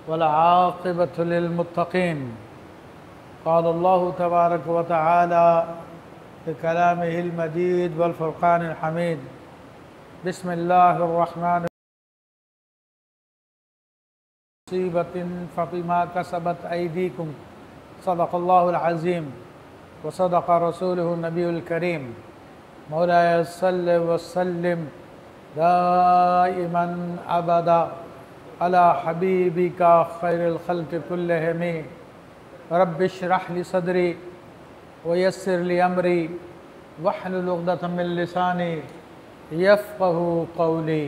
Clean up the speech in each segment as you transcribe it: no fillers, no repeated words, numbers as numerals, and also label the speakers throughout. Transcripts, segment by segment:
Speaker 1: वल्आक़िबतु लिल्मुत्तक़ीन। क़ाल अल्लाहु तबारक व तआला बिकलामिहिल मजीद वल फ़ुरक़ानिल हमीद। बिस्मिल्लाहिर रहमानिर रहीम। मुसीबतिन फ़बिमा कसबत अयदीकुम सदक़ल्लाहुल अज़ीम व सदक़ रसूलुहुन नबियुल करीम। मौलाया सल्लि व सल्लिम दाइमन अबदा अला हबीबिका खैरिल खल्क़ि कुल्लिहिम। रब्बि इश्रह ली सदरी व यस्सिर ली अमरी वहलुल उक़दतम मिन लिसानी यफ़क़हू क़ौली।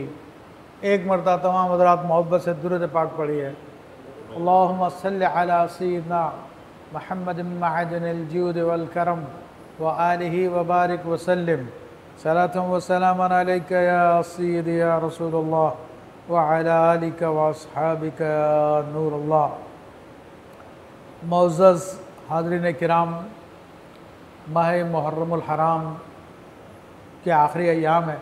Speaker 1: एक मरतबा तमाम हज़रात मोहब्बत से दुरूद पाक पढ़िए। अल्लाहुम्मा सल्लि अला सय्यिदिना मुहम्मद मअदनिल जूद वल करम व आलिहि व बारिक व सल्लिम सलातन व सलामन अलैका या सय्यदी या रसूलल्लाह व अला आलिका व अस्हाबिका या नूरल्लाह। मुअज़्ज़ज़ हाज़रीन किराम, माह मुहर्रमुल हराम के आखिरी अय्याम है।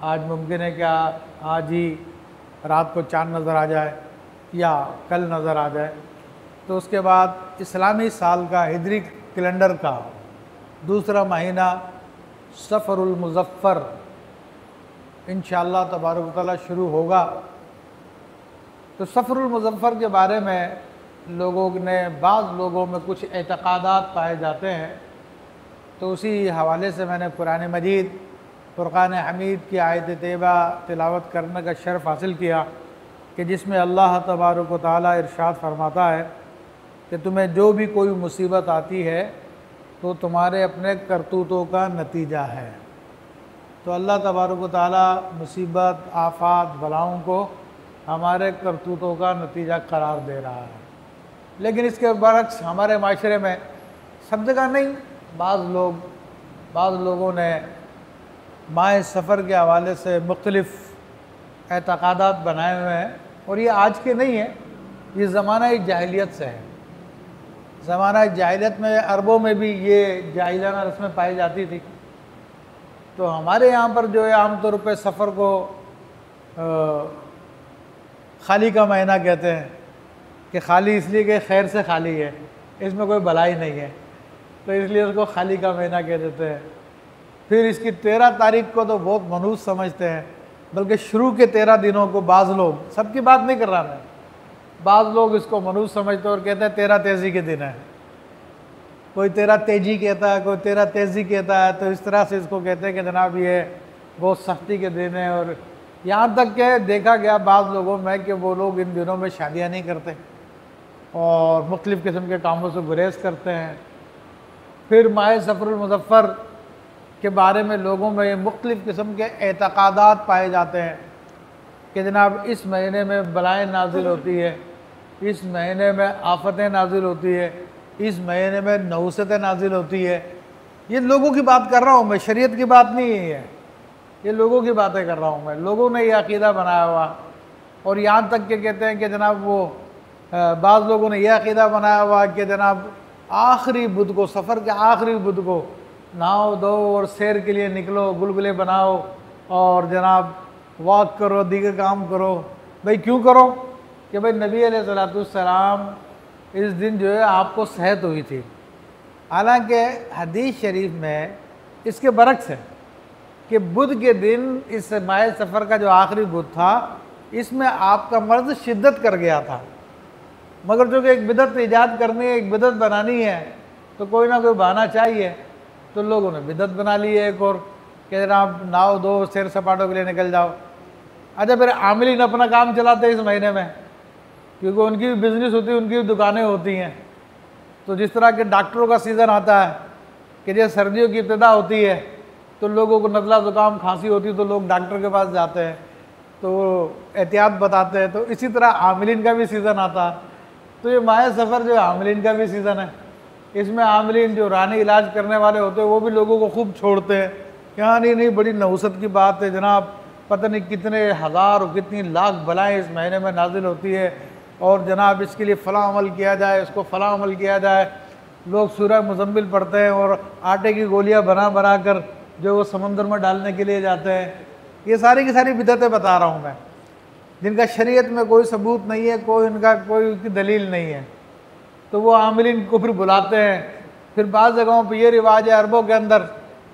Speaker 1: आज मुमकिन है कि आज ही रात को चाँद नज़र आ जाए या कल नज़र आ जाए, तो उसके बाद इस्लामी साल का हिजरी कैलेंडर का दूसरा महीना सफ़रुल मुज़फ़्फ़र इंशाअल्लाह तबारक व तआला शुरू होगा। तो सफ़रुल मुज़फ़्फ़र के बारे में बाज़ लोगों में कुछ एतक़ादात पाए जाते हैं, तो उसी हवाले से मैंने कुरान मजीद फ़ुरक़ान हमीद की आयत तैयबा तिलावत करने का शर्फ़ हासिल किया कि जिसमें अल्लाह तबारक व तआला इरशाद फरमाता है कि तुम्हें जो भी कोई मुसीबत आती है तो तुम्हारे अपने करतूतों का नतीजा है। तो अल्लाह तबारक व तआला मुसीबत, आफ़ात, बलाओं को हमारे करतूतों का नतीजा करार दे रहा है। लेकिन इसके बरक्स हमारे माशरे में सब जगह नहीं, बाज़ लोगों ने माह सफ़र के हवाले से मुख्तलिफ़ एतक़ादात बनाए हुए हैं, और ये आज के नहीं है, ये ज़माना जाहिलियत से है। ज़माना जाहिलियत में अरबों में भी ये जाहिलाना रस्में पाई जाती थी। तो हमारे यहाँ पर जो है आम तौर पर सफ़र को खाली का महीना कहते हैं कि खाली इसलिए कि खैर से खाली है, इसमें कोई भलाई नहीं है, तो इसलिए उसको खाली का महीना कह देते हैं। फिर इसकी 13 तारीख को तो बहुत मनहूस समझते हैं, बल्कि शुरू के 13 दिनों को बाज़ लोग, सबकी बात नहीं कर रहा मैं, बाज़ लोग इसको मनहूस समझते हैं और कहते हैं 13 तेज़ी के दिन है। कोई 13 तेजी कहता है, कोई 13 तेज़ी कहता है। तो इस तरह से इसको कहते हैं कि जनाब ये बहुत सख्ती के दिन है। और यहाँ तक कि देखा गया बाज़ लोगों में कि वो लोग इन दिनों में शादियाँ नहीं करते और मुख्तलिफ़ किस्म के कामों से गुरेज़ करते हैं। फिर माह सफ़रुल मुज़फ़्फ़र के बारे में लोगों में मुख्तलिफ़ किस्म के एतक़ादात पाए जाते हैं कि जनाब इस महीने में बलाएँ नाज़िल होती है, इस महीने में आफ़तें नाज़िल होती है, इस महीने में नहुसतें नाज़िल होती है। ये लोगों की बात कर रहा हूँ मैं, शरीयत की बात नहीं है ये लोगों की बातें कर रहा हूँ मैं। लोगों ने यह अक़ीदा बनाया हुआ, और यहाँ तक के कहते हैं कि जनाब वो बाज़ लोगों ने यह अक़ीदा बनाया हुआ कि जनाब आखिरी बुध को, सफ़र के आखिरी बुध को नहाओ धो और सैर के लिए निकलो, गुलगुले बनाओ और जनाब वॉक करो, दीगर काम करो। भाई क्यों करो? कि भाई नबी अलैहिस्सलाम इस दिन जो है आपको सेहत हुई थी। हालांकि हदीस शरीफ में इसके बरक्स है कि बुध के दिन, इस माह सफ़र का जो आखिरी बुध था, इसमें आपका मर्ज़ शिद्दत कर गया था। मगर जो कि एक बिदअत ईजाद करनी है, एक बिदअत बनानी है, तो कोई ना कोई बहाना चाहिए। तो लोगों ने बिदअत बना ली है एक और, कि जनाब नाव दो, सैर सपाटों के लिए निकल जाओ। अच्छा, फिर आमिलीन अपना काम चलाते हैं इस महीने में, क्योंकि उनकी भी बिज़नेस होती है, उनकी भी दुकानें होती हैं। तो जिस तरह के डॉक्टरों का सीज़न आता है कि जैसे सर्दियों की इब्तिदा होती है तो लोगों को नज़ला ज़ुकाम खांसी होती है तो लोग डॉक्टर के पास जाते हैं, तो एहतियात बताते हैं। तो इसी तरह आमिलीन का भी सीज़न आता है। तो ये माह सफ़र जो है आमिलीन का भी सीज़न है। इसमें आमिलीन जो रानी इलाज करने वाले होते हैं वो भी लोगों को खूब छोड़ते हैं कि हाँ नहीं बड़ी नहुसत की बात है जनाब, पता नहीं कितने हज़ार और कितनी लाख बलाएँ इस महीने में नाजिल होती है, और जनाब इसके लिए फ़लाँ अमल किया जाए, इसको फ़लाँ अमल किया जाए। लोग सूरह मुज़म्मिल पढ़ते हैं और आटे की गोलियाँ बना कर जो वो समंदर में डालने के लिए जाते हैं। ये सारी की सारी बिदअतें बता रहा हूँ मैं। जिनका शरीयत में कोई सबूत नहीं है, कोई उनका कोई उसकी दलील नहीं है, तो वो आमिलीन को फिर बुलाते हैं। फिर बाज़ जगहों पर यह रिवाज है अरबों के अंदर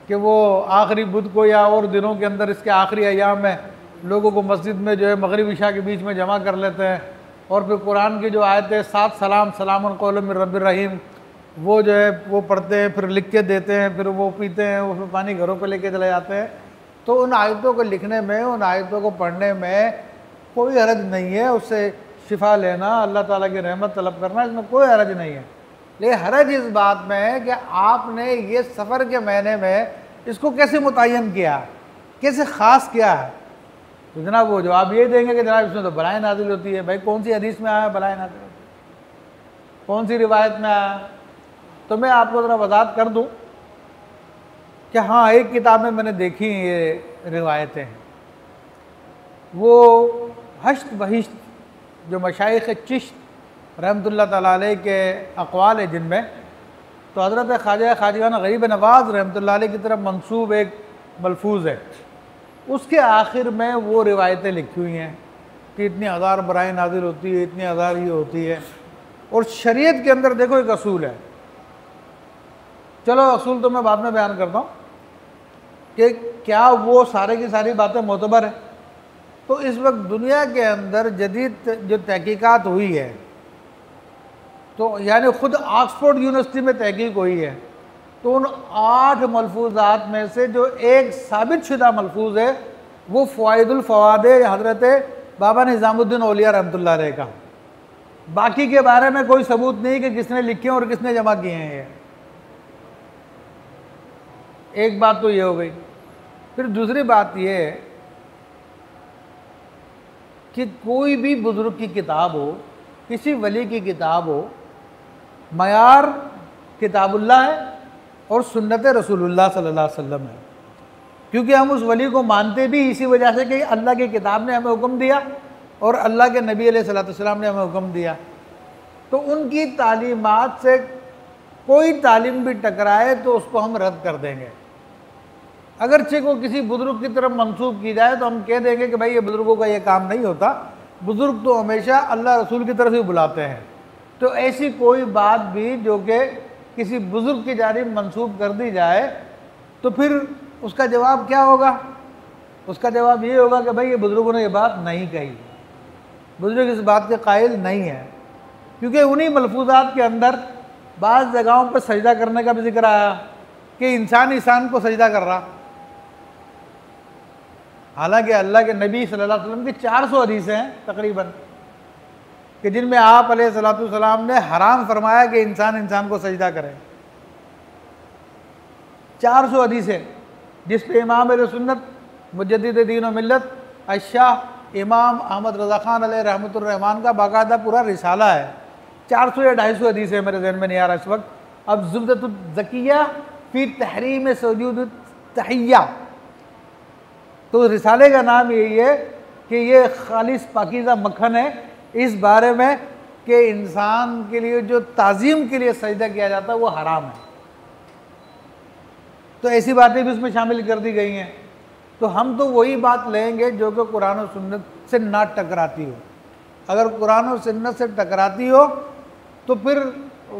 Speaker 1: कि वो आखिरी बुध को या और दिनों के अंदर, इसके आखिरी अयाम में लोगों को मस्जिद में जो है मगरिब इशा के बीच में जमा कर लेते हैं और फिर कुरान की जो आयतें 7 सलाम सलामुन कौलुम मिर रब्बिर रहीम वो जो है वो पढ़ते हैं, फिर लिख के देते हैं, फिर वो पीते हैं, वो फिर पानी घरों पे लेके चले जाते हैं। तो उन आयतों को लिखने में, उन आयतों को पढ़ने में कोई हरज नहीं है, उससे शिफा लेना, अल्लाह ताला की रहमत तलब करना, इसमें कोई हरज नहीं है। लेकिन हरज इस बात में है कि आपने ये सफ़र के महीने में इसको कैसे मुतय्यन किया, कैसे ख़ास किया है। तो जनाब वो जवाब ये देंगे कि जनाब इसमें तो बलाएँ नाजिल होती है। भाई कौन सी हदीस में आया बलाएँ नाजिल होती है, कौन सी रिवायत में आया? तो मैं आपको ज़रा वज़ाहत कर दूँ कि हाँ, एक किताब में मैंने देखी ये रिवायतें हैं, वो हश्त बहिश्त जो मशाइख़ चिश्त रहमतुल्लाह ताला अलैह के अक़वाल है जिनमें, तो हज़रत ख्वाजा खादियाना गरीब नवाज़ रहमतुल्लाह अलैह की तरफ मंसूब एक मलफूज़ है, उसके आखिर में वो रिवायतें लिखी हुई हैं कि इतनी हज़ार बराएँ नाजिल होती है, इतनी हज़ार ये होती है। और शरीयत के अंदर देखो एक असूल है, चलो असूल तो मैं बाद में बयान करता हूँ कि क्या वो सारे की सारी बातें मोतबर है। तो इस वक्त दुनिया के अंदर जदीद जो तहकीकात हुई है, तो यानी ख़ुद ऑक्सफोर्ड यूनिवर्सिटी में तहकीक हुई है, तो उन 8 मलफूज़ात में से जो एक साबित शुदा मलफूज़ है वो फ़वाइदुल फ़वाद हज़रत बाबा निज़ामुद्दीन औलिया रहमतुल्लाह अलैह का। बाकी के बारे में कोई सबूत नहीं कि किसने लिखे और किसने जमा किए हैं। ये एक बात तो ये हो गई। फिर दूसरी बात ये है कि कोई भी बुज़ुर्ग की किताब हो, किसी वली की किताब हो, मयार किताबुल्लाह है और सुन्नत रसूलुल्लाह सल्लल्लाहु अलैहि वसल्लम है। क्योंकि हम उस वली को मानते भी इसी वजह से कि अल्लाह की किताब ने हमें हुक्म दिया और अल्लाह के नबी अलैहिस्सलाम ने हमें हुक्म दिया। तो उनकी तालीमात से कोई तालीम भी टकराए तो उसको हम रद्द कर देंगे। अगरचे को किसी बुज़ुर्ग की तरफ मंसूब की जाए तो हम कह देंगे कि भाई ये बुज़ुर्गों का ये काम नहीं होता, बुज़ुर्ग तो हमेशा अल्लाह रसूल की तरफ ही बुलाते हैं। तो ऐसी कोई बात भी जो कि किसी बुज़ुर्ग की जानिब मंसूब कर दी जाए तो फिर उसका जवाब क्या होगा? उसका जवाब ये होगा कि भाई ये बुज़ुर्गों ने ये बात नहीं कही, बुज़ुर्ग इस बात के कायल नहीं है। क्योंकि उन्हीं मलफूज़ात के अंदर बाज़ जगहों पर सजदा करने का भी जिक्र आया कि इंसान को सजदा कर रहा। हालांकि अल्लाह के नबी सल्लल्लाहु अलैहि वसल्लम की 400 हदीसें हैं तकरीबन कि जिनमें आप अलैहिस्सलाम ने हराम फरमाया कि इंसान को सजदा करे। 400 हदीसें जिस पे इमाम अहले सुन्नत मुजद्दिद दीन व मिल्लत अशाह इमाम अहमद रज़ा ख़ान अलैहि रहमतुर रहमान का बाकायदा पूरा रिसाला है। 400 या 250 हदीसें मेरे ज़हन में नहीं आ रहा इस वक्त। अब ज़ुब्दतुल ज़किया फ़ी तहरीम सुजूद तहिया, तो रिसाले का नाम यही है कि ये खालिस पाकीज़ा मक्खन है इस बारे में कि इंसान के लिए जो ताज़ीम के लिए सजदा किया जाता है वो हराम है। तो ऐसी बातें भी उसमें शामिल कर दी गई हैं। तो हम तो वही बात लेंगे जो कि कुरान और सुन्नत से ना टकराती हो। अगर कुरान और सुन्नत से टकराती हो तो फिर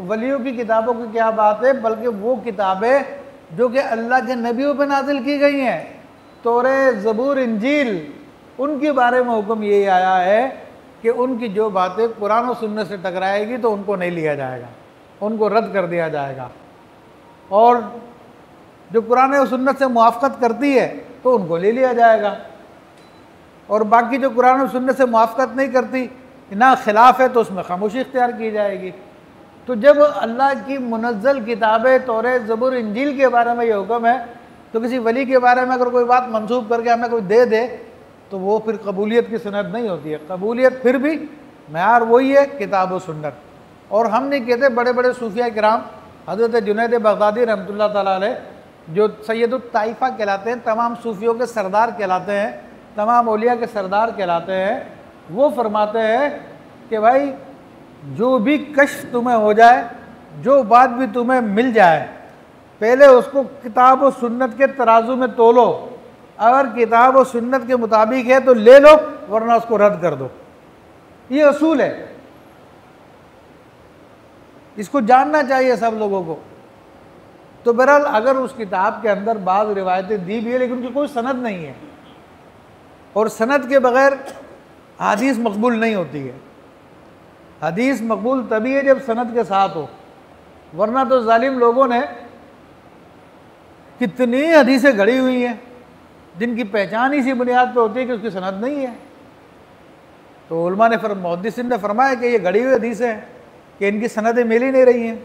Speaker 1: वलियों की किताबों की क्या बात है, बल्कि वो किताबें जो कि अल्लाह के नबियों पर नाजिल की गई हैं, तौरे ज़बूर इंजील, उनके बारे में हुक्म यही आया है कि उनकी जो बातें कुरान और सुन्नत से टकराएगी तो उनको नहीं लिया जाएगा, उनको रद्द कर दिया जाएगा। और जो कुरान और सुन्नत से मुआफ़क़त करती है तो उनको ले लिया जाएगा। और बाकी जो कुरान और सुन्नत से मुआफ़क़त नहीं करती, ना खिलाफ़ है, तो उसमें खामोशी इख्तियार की जाएगी। तो जब अल्लाह की मुनज़्ज़ल किताबें तौरे ज़बूर इंजील के बारे में ये हुक्म है, तो किसी वली के बारे में अगर कोई बात मंसूब करके हमें कोई दे दे तो वो फिर कबूलियत की सनद नहीं होती है। कबूलियत फिर भी मयार वही है, किताब व सुन्नत। और हम नहीं कहते, बड़े बड़े सूफिया किराम हज़रत जुनैद बगदादी रहमतुल्लाह ताला अलैह जो सैयदुत ताइफ़ा कहलाते हैं, तमाम सूफियों के सरदार कहलाते हैं, तमाम औलिया के सरदार कहलाते हैं, वो फरमाते हैं कि भाई जो भी कश्फ तुम्हें हो जाए, जो बात भी तुम्हें मिल जाए, पहले उसको किताब और सुन्नत के तराजू में तोलो। अगर किताब और सुन्नत के मुताबिक है तो ले लो, वरना उसको रद्द कर दो। ये असूल है, इसको जानना चाहिए सब लोगों को। तो बहरहाल अगर उस किताब के अंदर बाज़ रिवायतें दी भी है लेकिन उनकी कोई सनद नहीं है, और सनद के बगैर हदीस मकबूल नहीं होती है। हदीस मकबूल तभी है जब सनद के साथ हो, वरना तो जालिम लोगों ने कितनी हदीसें गढ़ी हुई हैं जिनकी पहचान इसी बुनियाद पर होती है कि उसकी सनद नहीं है। तो उलमा ने मुहद्दिसीन ने फरमाया कि ये गढ़ी हुई हदीसें हैं कि इनकी सनदें मिल ही नहीं रही हैं।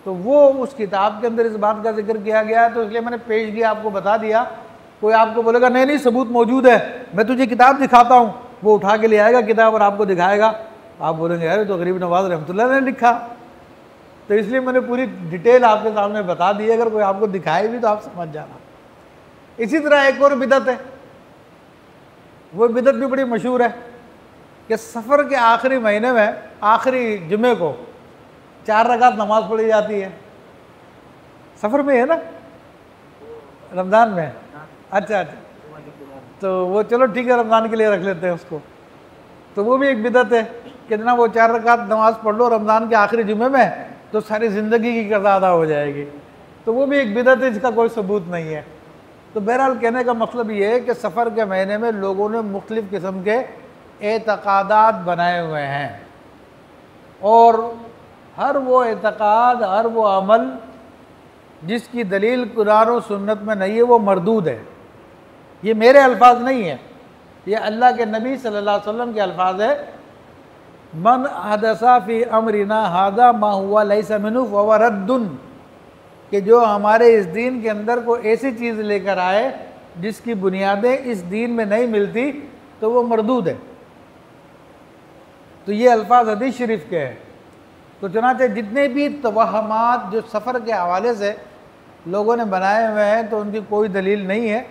Speaker 1: तो वो उस किताब के अंदर इस बात का जिक्र किया गया, तो इसलिए मैंने पेश किया, आपको बता दिया। कोई आपको बोलेगा नहीं नहीं सबूत मौजूद है, मैं तुझे किताब दिखाता हूँ, वो उठा के ले आएगा किताब और आपको दिखाएगा, आप बोलेंगे यार तो गरीब नवाज रहमतुल्लाह ने लिखा। तो इसलिए मैंने पूरी डिटेल आपके सामने बता दी, अगर कोई आपको दिखाए भी तो आप समझ जाना। इसी तरह एक और बिदत है, वो बिदत भी बड़ी मशहूर है कि सफ़र के आखिरी महीने में आखिरी जुमे को 4 रकात नमाज पढ़ी जाती है। सफ़र में है ना, रमज़ान में? अच्छा अच्छा, तो वो चलो ठीक है, रमज़ान के लिए रख लेते हैं उसको। तो वो भी एक बिदत है कि जना वो 4 रकात नमाज पढ़ लो रमज़ान के आखिरी जुमे में तो सारी ज़िंदगी की क़ज़ा अदा हो जाएगी। तो वो भी एक बिदत है जिसका कोई सबूत नहीं है। तो बहरहाल कहने का मतलब ये है कि सफ़र के महीने में लोगों ने मुख्तलिफ़ किस्म के एतक़ादात बनाए हुए हैं, और हर वो एतक़ाद, हर वो अमल जिसकी दलील कुरान और सुन्नत में नहीं है वो मरदूद है। ये मेरे अल्फाज नहीं है, ये अल्लाह के नबी सल्लल्लाहु अलैहि वसल्लम के अल्फाज है। मन हदसा फ़ी अमरिना हादा मा हुआ लैसा मिन्हु फहुवा रद्दुन, कि जो हमारे इस दीन के अंदर कोई ऐसी चीज़ लेकर आए जिसकी बुनियादें इस दीन में नहीं मिलती तो वो मरदूद है। तो ये अल्फाज हदीस शरीफ के हैं। तो चुनांचे जितने भी तवहमात जो सफ़र के हवाले से लोगों ने बनाए हुए हैं तो उनकी कोई दलील नहीं है,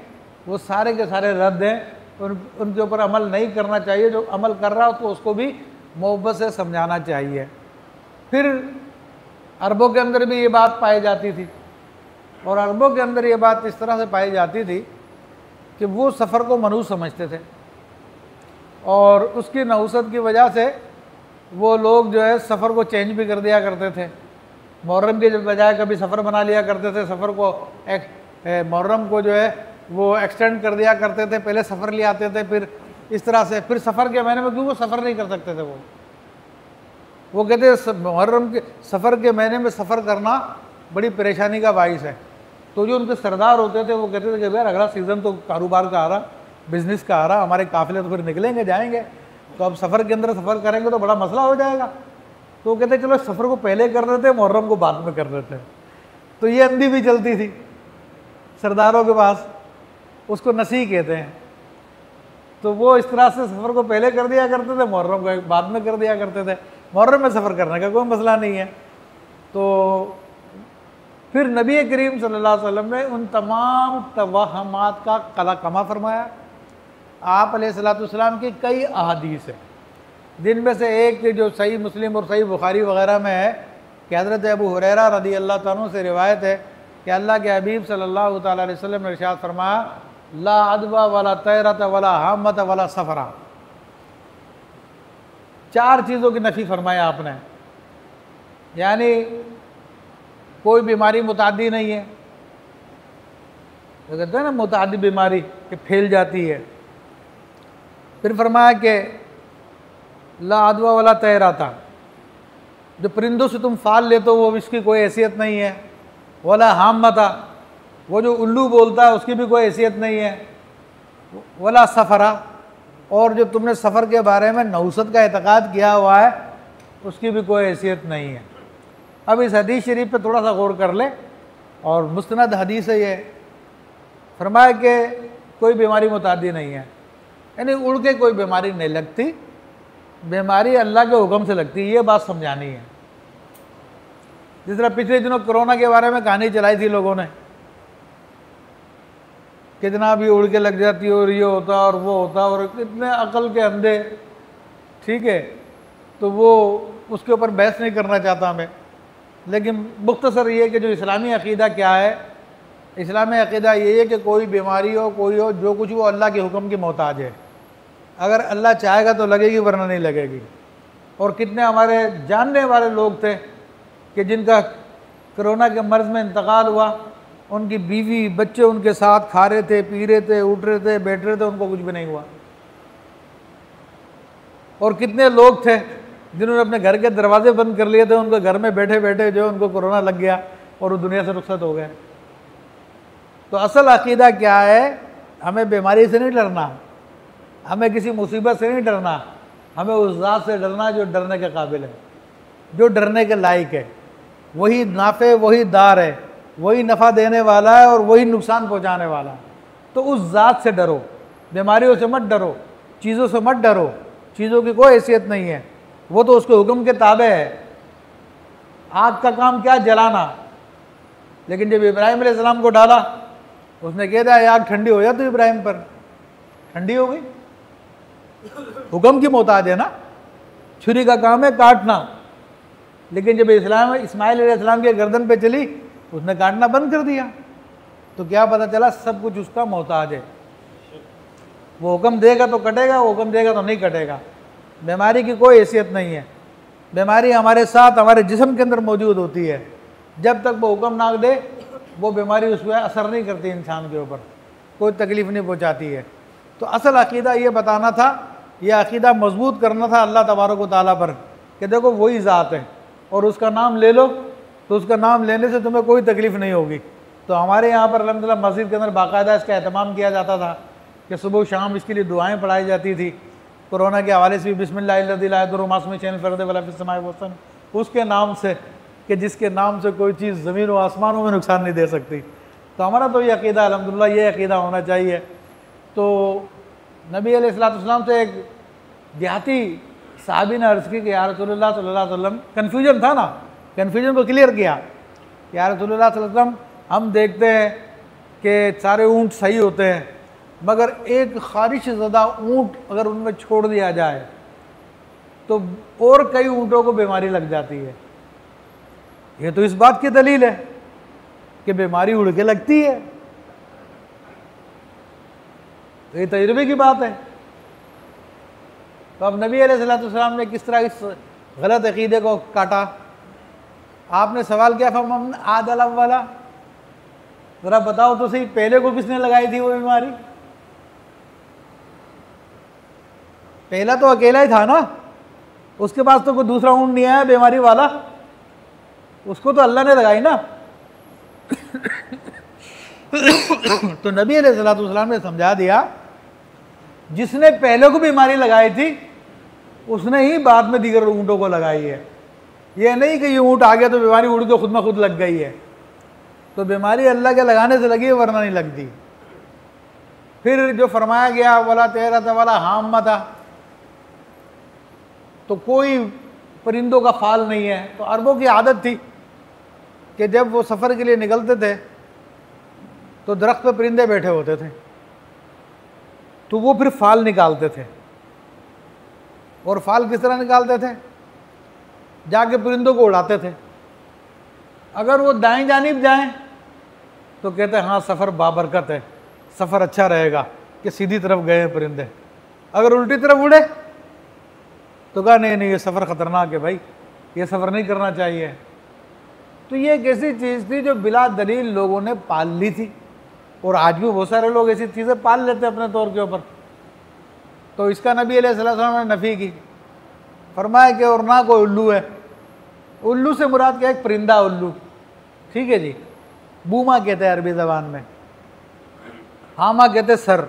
Speaker 1: वो सारे के सारे रद्द हैं। उनके ऊपर अमल नहीं करना चाहिए, जो अमल कर रहा हो तो उसको भी मोहब्बत से समझाना चाहिए। फिर अरबों के अंदर भी ये बात पाई जाती थी, और अरबों के अंदर ये बात इस तरह से पाई जाती थी कि वो सफ़र को मनहूस समझते थे, और उसकी नहुसत की वजह से वो लोग जो है सफ़र को चेंज भी कर दिया करते थे। मुहर्रम के बजाय कभी सफ़र बना लिया करते थे, सफ़र को मुहर्रम को जो है वो एक्सटेंड कर दिया करते थे, पहले सफ़र ले आते थे, फिर इस तरह से फिर सफ़र के महीने में क्यों वो सफ़र नहीं कर सकते थे। वो कहते थे मुहर्रम के सफ़र के महीने में सफ़र करना बड़ी परेशानी का बाइस है। तो जो उनके सरदार होते थे वो कहते थे कि यार अगला सीज़न तो कारोबार का आ रहा, बिज़नेस का आ रहा, हमारे काफ़िले तो फिर निकलेंगे जाएंगे, तो अब सफ़र के अंदर सफ़र करेंगे तो बड़ा मसला हो जाएगा। तो वो कहते चलो सफ़र को पहले कर देते, मुहर्रम को बाद में कर देते। तो ये अंधी भी चलती थी सरदारों के पास, उसको नसीह कहते हैं। तो वो इस तरह से सफ़र को पहले कर दिया करते थे, मुहर्रम को बाद में कर दिया करते थे। मुहर्रम में सफ़र करने का कोई मसला नहीं है। तो फिर नबी करीम सल्लल्लाहु अलैहि वसल्लम ने उन तमाम तवहमात का कलाकमा फरमाया। आप अलैहिस्सलाम की कई अहादीस है, जिनमें से एक जो सही मुस्लिम और सही बुखारी वगैरह में है कि हज़रत अबू हुरैरा रज़ी अल्लाह तआला अन्हु से रिवायत है कि अल्लाह के हबीब सल्लल्लाहु तआला अलैहि वसल्लम ने इरशाद फरमाया, ला अदबा वला तैरत वला हामत वला सफ़रा। 4 चीज़ों की नफ़ी फरमाया आपने, यानी कोई बीमारी मुतादी नहीं है, तो कहते हैं ना मुतादी बीमारी कि फैल जाती है। फिर फरमाया कि ला अदवा वला तैराता, जो परिंदों से तुम फाल लेते हो वो इसकी कोई हैसियत नहीं है। वला हामता, वो जो उल्लू बोलता है उसकी भी कोई हैसियत नहीं है। वला सफ़रा, और जो तुमने सफ़र के बारे में नहुसत का एतक़ाद किया हुआ है उसकी भी कोई हैसियत नहीं है। अब इस हदीस शरीफ पे थोड़ा सा गौर कर ले, और मुस्तनद हदीस है ये। फरमाया कि कोई बीमारी मुतादी नहीं है, यानी उड़ के कोई बीमारी नहीं लगती, बीमारी अल्लाह के हुक्म से लगती है, ये बात समझानी है। जिस तरह पिछले दिनों कोरोना के बारे में कहानी चलाई थी लोगों ने, कितना भी उड़ के लग जाती और ये होता और वो होता, और कितने अकल के अंधे, ठीक है। तो वो उसके ऊपर बहस नहीं करना चाहता मैं, लेकिन मुख्तसर ये कि जो इस्लामी अक़ीदा क्या है इस्लामी अक़ीदा ये है कि कोई बीमारी हो, कोई हो, जो कुछ वो अल्लाह के हुक्म की मोहताज है। अगर अल्लाह चाहेगा तो लगेगी, वरना नहीं लगेगी। और कितने हमारे जानने वाले लोग थे कि जिनका कोरोना के मर्ज़ में इंतकाल हुआ, उनकी बीवी बच्चे उनके साथ खा रहे थे, पी रहे थे, उठ रहे थे, बैठ रहे थे, उनको कुछ भी नहीं हुआ। और कितने लोग थे जिन्होंने अपने घर के दरवाजे बंद कर लिए थे, उनको घर में बैठे बैठे जो उनको कोरोना लग गया और वो दुनिया से रुखसत हो गए। तो असल अक़ीदा क्या है? हमें बीमारी से नहीं डरना, हमें किसी मुसीबत से नहीं डरना, हमें उस ज़ात से डरना जो डरने के काबिल है, जो डरने के लायक है। वही नाफ़े, वही दार है, वही नफ़ा देने वाला है और वही नुकसान पहुंचाने वाला है। तो उस ज़ात से डरो, बीमारियों से मत डरो, चीज़ों से मत डरो। चीज़ों की कोई हैसियत नहीं है, वो तो उसके हुक्म के ताबे है। आग का काम क्या? जलाना। लेकिन जब इब्राहिम अलैहिस्सलाम को डाला, उसने कह दिया आग ठंडी हो जा, तो इब्राहिम पर ठंडी हो गई। हुक्म की मोहताज है ना, छुरी का काम है काटना। लेकिन जब इस्माइल अलैहिस्सलाम के गर्दन पे चली, उसने काटना बंद कर दिया। तो क्या पता चला? सब कुछ उसका मोहताज है। वो हुक्म देगा तो कटेगा, वो हुक्म देगा तो नहीं कटेगा। बीमारी की कोई हैसियत नहीं है। बीमारी हमारे साथ, हमारे जिस्म के अंदर मौजूद होती है। जब तक वो हुक्म ना दे, वो बीमारी उस पर असर नहीं करती, इंसान के ऊपर कोई तकलीफ़ नहीं पहुंचाती है। तो असल अक़ीदा ये बताना था, यह अक़ीदा मजबूत करना था अल्लाह तबारक व तआला पर कि देखो वही ज़ात है और उसका नाम ले लो, तो उसका नाम लेने से तुम्हें कोई तकलीफ़ नहीं होगी। तो हमारे यहाँ पर अल्हम्दुलिल्लाह मस्जिद के अंदर बाकायदा इसका एहतमाम किया जाता था कि सुबह शाम इसके लिए दुआएँ पढ़ाई जाती थी। कोरोना के हवाले से भी बिस्मिल्लाह उसके नाम से, कि जिसके नाम से कोई चीज़ ज़मीन व आसमानों में नुकसान नहीं दे सकती। तो हमारा तो ये अक़ीदा अल्हम्दुलिल्लाह ये अक़ीदा होना चाहिए। तो नबी अलैहिस्सलाम से एक देहाती साहबी ने अर्ज़ की कि या रसूलल्लाह सल्लल्लाहु अलैहि वसल्लम, कन्फ्यूजन था ना, कन्फ्यूजन को क्लियर किया। या रसूलल्लाह सल्लल्लाहु अलैहि वसल्लम, हम देखते हैं कि सारे ऊँट सही होते हैं, मगर एक ख़ारिश ज़दा ऊँट अगर उनमें छोड़ दिया जाए तो और कई ऊँटों को बीमारी लग जाती है। ये तो इस बात की दलील है कि बीमारी उड़ के लगती है। तो ये तजुर्बे की बात है। तो अब नबी अलैहिस्सलाम ने किस तरह इस गलत अक़ीदे को काटा? आपने सवाल किया फमन आदल अव्वला, ज़रा बताओ तो सही, पहले को किसने लगाई थी वो बीमारी? पहला तो अकेला ही था ना, उसके पास तो कोई दूसरा ऊँट नहीं आया बीमारी वाला, उसको तो अल्लाह ने लगाई ना। तो नबी अलैहिस्सलाम ने समझा दिया, जिसने पहले को बीमारी लगाई थी उसने ही बाद में दीगर ऊँटों को लगाई है। ये नहीं कि ये ऊँट आ गया तो बीमारी उड़ के खुद में खुद लग गई है। तो बीमारी अल्लाह के लगाने से लगी है, वरना नहीं लगती। फिर जो फरमाया गया वाला तेरा था वाला हामा था, तो कोई परिंदों का फाल नहीं है। तो अरबों की आदत थी कि जब वो सफ़र के लिए निकलते थे तो दरख्त पे परिंदे बैठे होते थे, तो वो फिर फाल निकालते थे। और फाल किस तरह निकालते थे? जाके परिंदों को उड़ाते थे। अगर वो दाएं जानिब जाएं तो कहते हैं हाँ सफ़र बाबरकत है, सफ़र अच्छा रहेगा कि सीधी तरफ गए हैं परिंदे। अगर उल्टी तरफ उड़े तो कहा नहीं नहीं ये सफ़र ख़तरनाक है भाई, ये सफ़र नहीं करना चाहिए। तो ये एक ऐसी चीज़ थी जो बिला दलील लोगों ने पाल ली थी, और आज भी बहुत सारे लोग ऐसी चीज़ें पाल लेते हैं अपने तौर के ऊपर। तो इसका नबी अलैहिस्सलाम ने नफ़ी की, फरमाया कि और ना कोई उल्लू है। उल्लू से मुराद क्या? एक परिंदा उल्लू, ठीक है जी। बूमा कहते हैं अरबी ज़बान में, हामा कहते सर।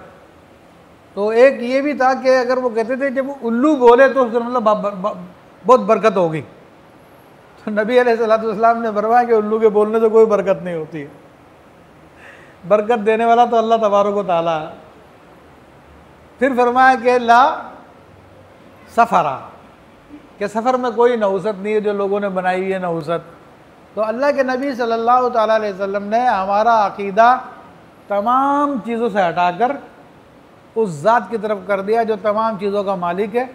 Speaker 1: तो एक ये भी था कि अगर वो कहते थे जब उल्लू बोले तो उसका मतलब बहुत बरकत होगी। तो नबी अलैहिस्सलाम ने फरमाया कि उल्लू के बोलने से कोई बरकत नहीं होती है, बरकत देने वाला तो अल्लाह तबारक व तआला है। फिर फरमाया कि ला सफ़रा, कि सफ़र में कोई नहुसत नहीं है जो लोगों ने बनाई है नहुसत। तो अल्लाह के नबी सल्लल्लाहु ताला अलैहि वसल्लम ने हमारा अक़ीदा तमाम चीज़ों से हटाकर उस ज़ात की तरफ कर दिया जो तमाम चीज़ों का मालिक है।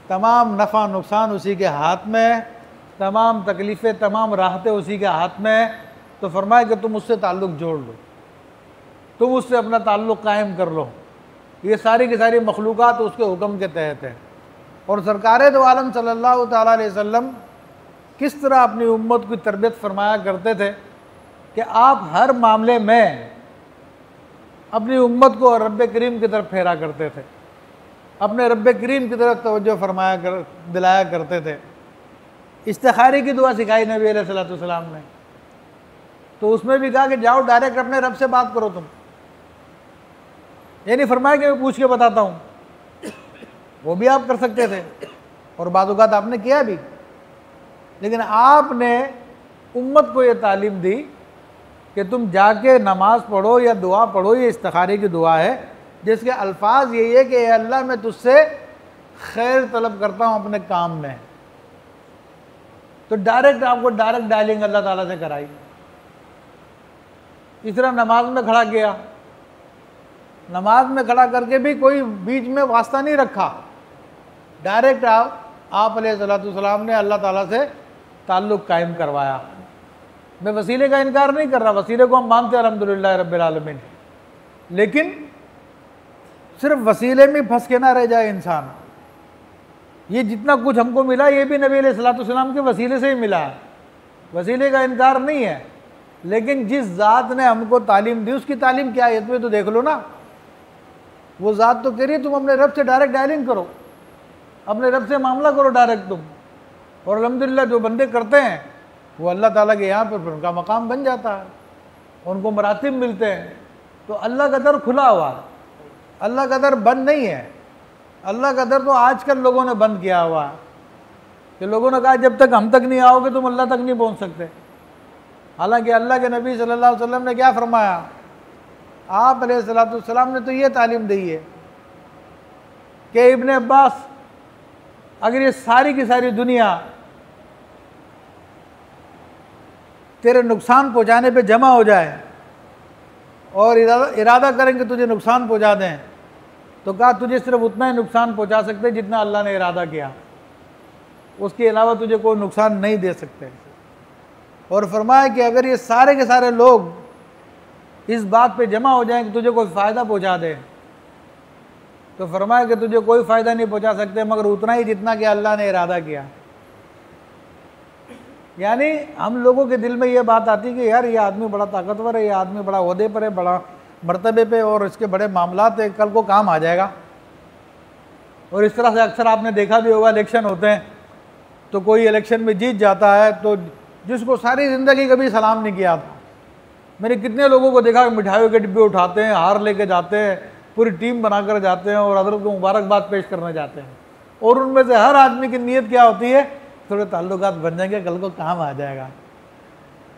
Speaker 1: तमाम नफ़ा नुकसान उसी के हाथ में है, तमाम तकलीफ़ें तमाम राहतें उसी के हाथ में है। तो फरमाया कि तुम उससे ताल्लुक़ जोड़ लो, तुम उससे अपना ताल्लुक़ कायम कर लो। ये सारी की सारी मखलूक़ात उसके हुक्म के तहत है। और सरकार दो आलम सल्लल्लाहु तआला अलैहि वसल्लम किस तरह अपनी उम्मत की तरबियत फरमाया करते थे कि आप हर मामले में अपनी उम्मत को रब करीम की तरफ फेरा करते थे, अपने रब करीम की तरफ तवज्जो दिलाया करते थे। इस्तिखारे की दुआ सिखाई नबी अलैहिस्सलाम ने, तो उसमें भी कहा कि जाओ डायरेक्ट अपने रब से बात करो। तुम ये नहीं फरमाया कि मैं पूछ के बताता हूँ, वो भी आप कर सकते थे और बाद औक़ात आपने किया भी, लेकिन आपने उम्मत को ये तालीम दी कि तुम जाके नमाज पढ़ो या दुआ पढ़ो। ये इस्तिखारे की दुआ है जिसके अल्फाज यही है कि अल्लाह मैं तुझसे खैर तलब करता हूँ अपने काम में। तो डायरेक्ट आपको डायरेक्ट डायलिंग अल्लाह ताला से कराई। इस तरह नमाज में खड़ा किया, नमाज में खड़ा करके भी कोई बीच में वास्ता नहीं रखा, डायरेक्ट आप अलैहिस्सलाम ने अल्लाह ताला से ताल्लुक़ कायम करवाया। मैं वसीले का इनकार नहीं कर रहा, वसीले को हम मानते हैं अल्हम्दुलिल्लाह रब्बिल आलमीन, लेकिन सिर्फ वसीले में फंस के ना रह जाए इंसान। ये जितना कुछ हमको मिला ये भी नबी अलैहिस्सलाम के वसीले से ही मिला है, वसीले का इनकार नहीं है, लेकिन जिस ज़ात ने हमको तालीम दी उसकी तालीम क्या है तुम्हें तो देख लो ना। वो ज़ात तो कह रही है तुम अपने रब से डायरेक्ट डायलिंग करो, अपने रब से मामला करो डायरेक्ट तुम। और अल्हम्दुलिल्लाह जो बंदे करते हैं वो अल्लाह ताला के यहाँ पर उनका मकाम बन जाता है, उनको मरातिब मिलते हैं। तो अल्लाह का दर खुला हुआ है, अल्लाह का दर बंद नहीं है। अल्लाह का दर तो आजकल लोगों ने बंद किया हुआ है कि लोगों ने कहा जब तक हम तक नहीं आओगे तुम अल्लाह तक नहीं पहुँच सकते। हालांकि अल्लाह के नबी सल्लल्लाहु अलैहि वसल्लम ने क्या फरमाया, आप अलैहिस्सलाम ने तो ये तालीम दी है कि इब्ने अब्बास अगर ये सारी की सारी दुनिया तेरे नुकसान पहुंचाने पे जमा हो जाए और इरादा करें कि तुझे नुकसान पहुंचा दें, तो कहा तुझे सिर्फ उतना ही नुकसान पहुंचा सकते जितना अल्लाह ने इरादा किया, उसके अलावा तुझे कोई नुकसान नहीं दे सकते। और फरमाया कि अगर ये सारे के सारे लोग इस बात पे जमा हो जाएं कि तुझे कोई फ़ायदा पहुंचा दे, तो फरमाया कि तुझे कोई फ़ायदा नहीं पहुंचा सकते मगर उतना ही जितना कि अल्लाह ने इरादा किया। यानी हम लोगों के दिल में ये बात आती कि यार ये आदमी बड़ा ताकतवर है, ये आदमी बड़ा ओहदे पर है, बड़ा मर्तबे पे और इसके बड़े मामलात है, कल को काम आ जाएगा। और इस तरह से अक्सर आपने देखा भी होगा, इलेक्शन होते हैं तो कोई इलेक्शन में जीत जाता है तो जिसको सारी ज़िंदगी कभी सलाम नहीं किया था, मैंने कितने लोगों को देखा मिठाइयों के डिब्बे उठाते हैं, हार लेके जाते हैं, पूरी टीम बनाकर जाते हैं और हज़रत को मुबारकबाद पेश करने जाते हैं। और उनमें से हर आदमी की नीयत क्या होती है, थोड़े ताल्लुकात बन जाएंगे, कल को काम आ जाएगा।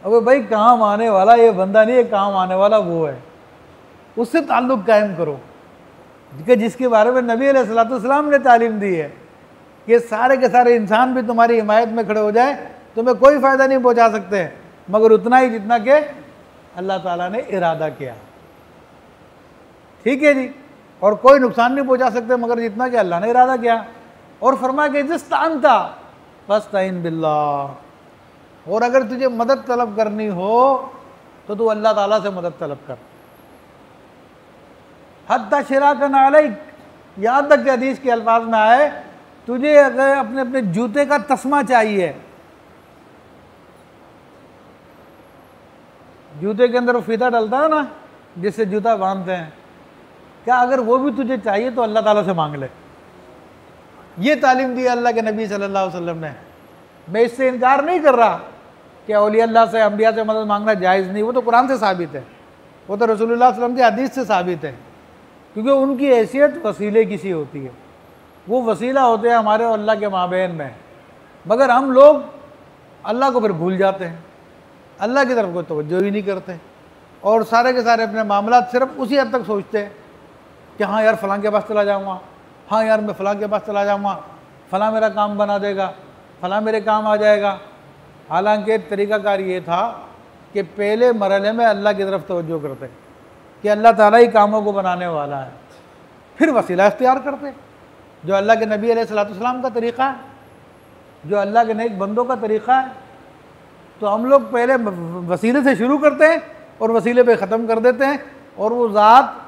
Speaker 1: अब भाई काम आने वाला ये बंदा नहीं है, काम आने वाला वो है, उससे ताल्लुक़ कायम करो कि जिसके बारे में नबी अलैहिस्सलाम ने तालीम दी है कि सारे के सारे इंसान भी तुम्हारी हिमायत में खड़े हो जाए, तुम्हें कोई फ़ायदा नहीं पहुंचा सकते मगर उतना ही जितना कि अल्लाह ताला ने इरादा किया। ठीक है जी, और कोई नुकसान नहीं पहुंचा सकते मगर जितना कि अल्लाह ने इरादा किया। और फरमाया कि जिस्तानता फस्तईन बिल्लाह, और अगर तुझे मदद तलब करनी हो तो तू अल्लाह ताला से मदद तलब कर। हत्ता शिराकन अलैक, यहाँ तक कि हदीस के अल्फाज में आए तुझे अगर अपने अपने जूते का तस्मा चाहिए, जूते के अंदर वो फीता डलता है ना जिससे जूता बांधते हैं, क्या अगर वो भी तुझे चाहिए तो अल्लाह ताला से मांग ले। ये तालीम दी अल्लाह के नबी सल्लल्लाहु अलैहि वसल्लम ने। मैं इससे इनकार नहीं कर रहा कि औलिया अल्लाह से, अंबिया से मदद मांगना जायज़ नहीं, वो तो कुरान से साबित है, वो तो रसूलुल्लाह सल्लल्लाहु अलैहि वसल्लम की हदीस से साबित है, क्योंकि उनकी हैसियत वसीले की सी होती है, वो वसीला होते हैं हमारे और अल्लाह के माबैन में। मगर हम लोग अल्लाह को फिर भूल जाते हैं, अल्लाह की तरफ कोई तवज्जो ही नहीं करते और सारे के सारे अपने मामला सिर्फ उसी हद तक सोचते हैं कि हाँ यार फ़लाँ के पास चला जाऊँगा, हाँ यार मैं फ़लाँ के पास चला जाऊँगा, फ़लाँ मेरा काम बना देगा, फ़लाँ मेरे काम आ जाएगा। हालांकि तरीक़ाकार ये था कि पहले मरहले में अल्लाह की तरफ तवज्जो करते कि अल्लाह ताला ही कामों को बनाने वाला है, फिर वसीला इख्तियार करते जो अल्लाह के नबी अलैहिस्सलाम का तरीक़ा है, जो अल्लाह के नेक बंदों का तरीक़ा है। तो हम लोग पहले वसीले से शुरू करते हैं और वसीले पे ख़त्म कर देते हैं और वो ज़ात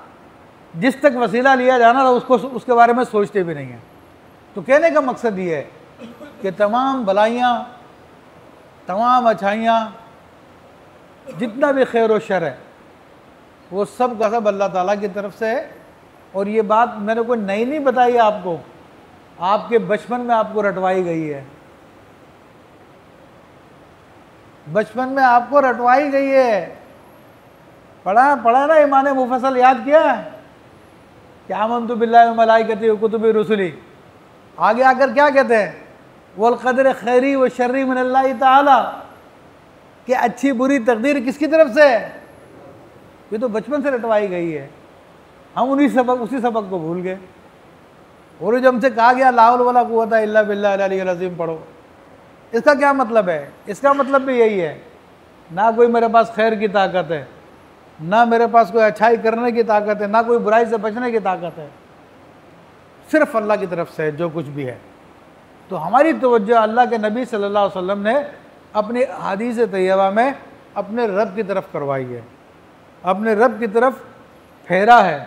Speaker 1: जिस तक वसीला लिया जाना था उसको उसके बारे में सोचते भी नहीं हैं। तो कहने का मकसद ये है कि तमाम भलाइयाँ, तमाम अच्छाइयाँ, जितना भी खैर व शर है वो सब का सब अल्लाह ताला की तरफ से है। और ये बात मैंने कोई नई नहीं बताई आपको, आपके बचपन में आपको रटवाई गई है, बचपन में आपको रटवाई गई है। पढ़ा ना ईमान मुफस्सल, याद किया क्या आमन्तु बिल्लाहि व मलाइकतिही व कुतुबिही रुसुलिही। आगे आकर क्या कहते हैं, वल क़द्र खैरी व शर्री मिनल्लाहि ताला, कि अच्छी बुरी तकदीर किसकी तरफ से है। ये तो बचपन से रटवाई गई है, हम उसी सबक को भूल गए। और जब हमसे कहा गया ला हौला वला कुव्वता इल्ला बिल्लाहिल अलिय्यिल अज़ीम पढ़ो, इसका क्या मतलब है? इसका मतलब भी यही है, ना कोई मेरे पास खैर की ताकत है, ना मेरे पास कोई अच्छाई करने की ताकत है, ना कोई बुराई से बचने की ताकत है, सिर्फ अल्लाह की तरफ से जो कुछ भी है। तो हमारी तवज्जो अल्लाह के नबी सल्लल्लाहु अलैहि वसल्लम ने अपनी हदीस तैयबा में अपने रब की तरफ करवाई है, अपने रब की तरफ फेरा है।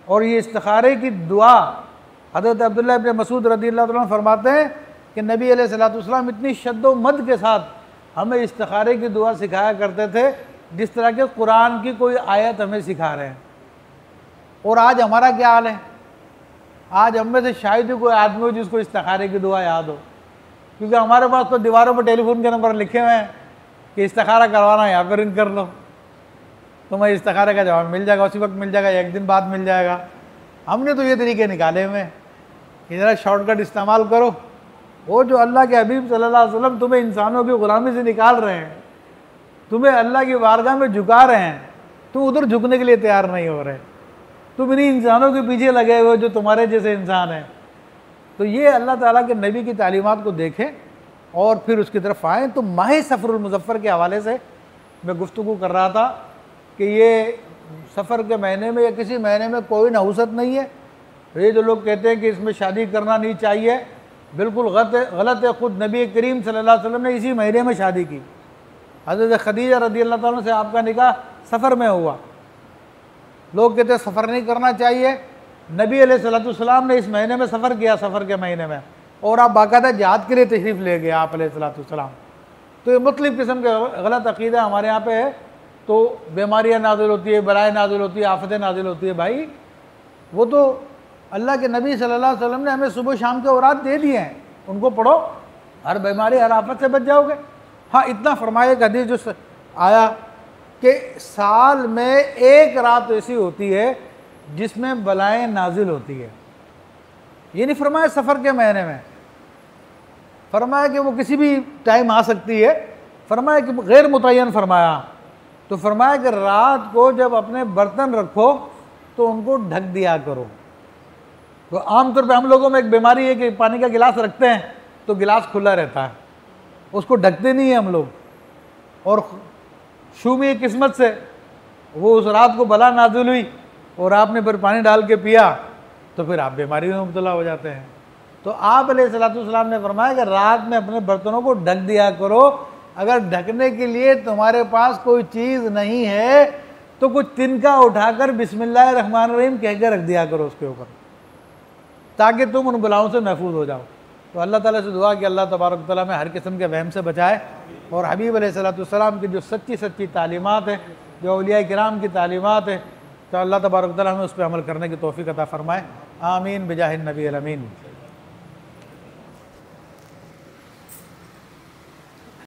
Speaker 1: और ये इस्तिखारे की दुआ हज़रत अब्दुल्लाह इब्न मसूद रज़ियल्लाहु अन्हु फरमाते हैं कि नबी अलैहिस्सलाम इतनी शद्दो मद के साथ हमें इस्तिखारे की दुआ सिखाया करते थे जिस तरह के कुरान की कोई आयत हमें सिखा रहे हैं। और आज हमारा क्या हाल है? आज हम में से शायद ही कोई आदमी हो जिसको इस्तिखारे की दुआ याद हो, क्योंकि हमारे पास तो दीवारों पर टेलीफोन के नंबर लिखे हुए हैं कि इस्तिखारा करवाना, यहाँ पर रिंग कर लो, तुम्हें इस्तिखारे का जवाब मिल जाएगा, उसी वक्त मिल जाएगा, एक दिन बाद मिल जाएगा। हमने तो ये तरीके निकाले हुए कि ज़रा शॉर्टकट इस्तेमाल करो। वो जो अल्लाह के हबीब सल्लल्लाहु अलैहि वसल्लम तुम्हें इंसानों की ग़ुलामी से निकाल रहे हैं, तुम्हें अल्लाह की बारगाह में झुका रहे हैं, तुम उधर झुकने के लिए तैयार नहीं हो रहे, तुम इन्हीं इंसानों के पीछे लगे हुए जो तुम्हारे जैसे इंसान हैं। तो ये अल्लाह ताला के नबी की तालीमात को देखें और फिर उसकी तरफ आएँ। तो माह सफ़रुल मुज़फ़्फ़र के हवाले से मैं गुफ्तगू कर रहा था कि ये सफ़र के महीने में या किसी महीने में कोई नहुसत नहीं है। ये जो लोग कहते हैं कि इसमें शादी करना नहीं चाहिए, बिल्कुल गलत है। ख़ुद नबी करीम सल्लल्लाहु अलैहि वसल्लम ने इसी महीने में शादी की। हज़रत खदीजा रज़ियल्लाहु अन्हा से आपका निकाह सफ़र में हुआ। लोग कहते हैं सफ़र नहीं करना चाहिए, नबी अलैहिस्सलाम ने इस महीने में सफ़र किया, सफ़र के महीने में, और आप बाकायदा जिहाद के लिए तशरीफ़ ले गए आप अलैहिस्सलाम। तो ये मुख्तलिफ़ किस्म के गलत अक़ीदा हमारे यहाँ पे है। तो बीमारियाँ नाज़िल होती है, बलाएँ नाज़िल होती है, आफ़तें नाज़िल होती है। भाई वो तो अल्लाह के नबी सल्लल्लाहु अलैहि वसल्लम ने हमें सुबह शाम के औरात दे दिए हैं, उनको पढ़ो, हर बीमारी हर आफत से बच जाओगे। हाँ, इतना फरमाया एक हदीस जो आया कि साल में एक रात ऐसी होती है जिसमें बलाएँ नाजिल होती है। ये नहीं फरमाया सफ़र के महीने में, फरमाया कि वो किसी भी टाइम आ सकती है, फरमाया कि गैर मुतय्यन फरमाया। तो फरमाया कि रात को जब अपने बर्तन रखो तो उनको ढक दिया करो। तो आमतौर पे हम लोगों में एक बीमारी है कि पानी का गिलास रखते हैं तो गिलास खुला रहता है, उसको ढकते नहीं हैं हम लोग। और शुमी किस्मत से वो उस रात को बला नाज़िल हुई और आपने फिर पानी डाल के पिया तो फिर आप बीमारी में मुब्तला हो जाते हैं। तो आप अलैहिस्सलाम ने फरमाया कि रात में अपने बर्तनों को ढक दिया करो। अगर ढकने के लिए तुम्हारे पास कोई चीज़ नहीं है तो कुछ तिनका उठाकर बिस्मिल्लाहिर्रहमानिर्रहीम कह के रख दिया करो उसके ऊपर, ताकि तुम उन बलाओं से महफूज हो जाओ। तो अल्लाह ताला से दुआ कि अल्लाह तबारक व तआला में हर किस्म के वहम से बचाए और हबीब अलैहिस्सलाम की जो सच्ची सच्ची तालीमात है, जो औलिया किराम की तालीमात है, तो अल्लाह तबारक व तआला हमें उस पर अमल करने की तौफीक अता फ़रमाए। आमीन बिजाहिन नबी अमीन।